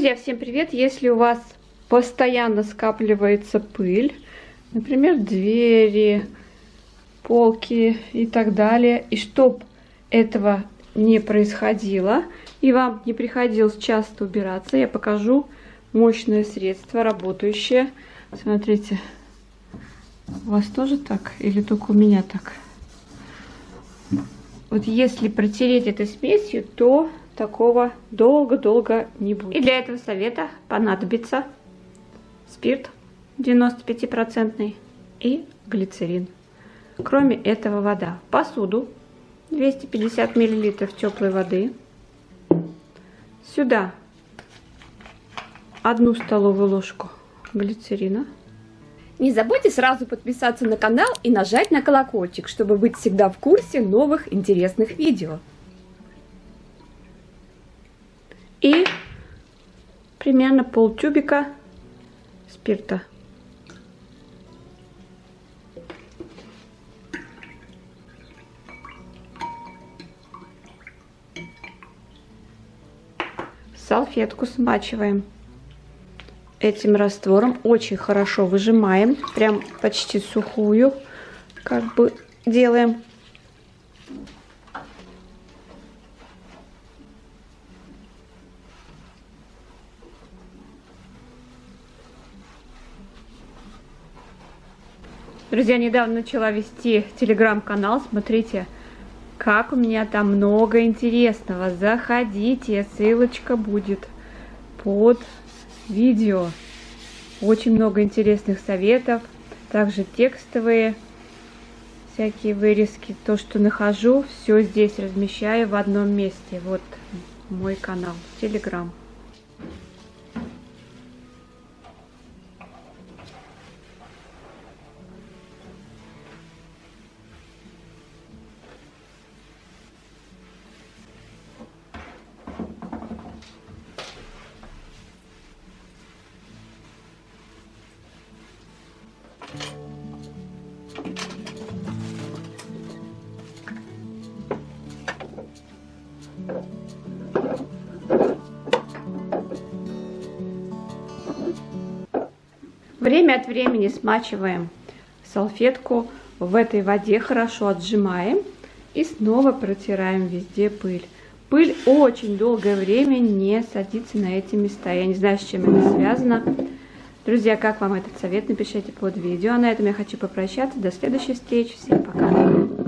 Друзья, всем привет! Если у вас постоянно скапливается пыль, например, двери, полки и так далее, и чтоб этого не происходило, и вам не приходилось часто убираться, я покажу мощное средство, работающее. Смотрите, у вас тоже так или только у меня так? Вот если протереть этой смесью, то такого долго-долго не будет. И для этого совета понадобится спирт 95% и глицерин. Кроме этого вода. Посуду 250 мл теплой воды. Сюда 1 столовую ложку глицерина. Не забудьте сразу подписаться на канал и нажать на колокольчик, чтобы быть всегда в курсе новых интересных видео. И примерно полтюбика спирта. Салфетку смачиваем этим раствором, очень хорошо выжимаем, прям почти сухую, как бы делаем. Друзья, недавно начала вести телеграм-канал, смотрите, как у меня там много интересного. Заходите, ссылочка будет под видео. Очень много интересных советов, также текстовые всякие вырезки. То, что нахожу, все здесь размещаю в одном месте. Вот мой канал, телеграм. Время от времени смачиваем салфетку в этой воде, хорошо отжимаем и снова протираем везде пыль. Пыль очень долгое время не садится на эти места. Я не знаю, с чем это связано. Друзья, как вам этот совет, напишите под видео. А на этом я хочу попрощаться. До следующей встречи. Всем пока.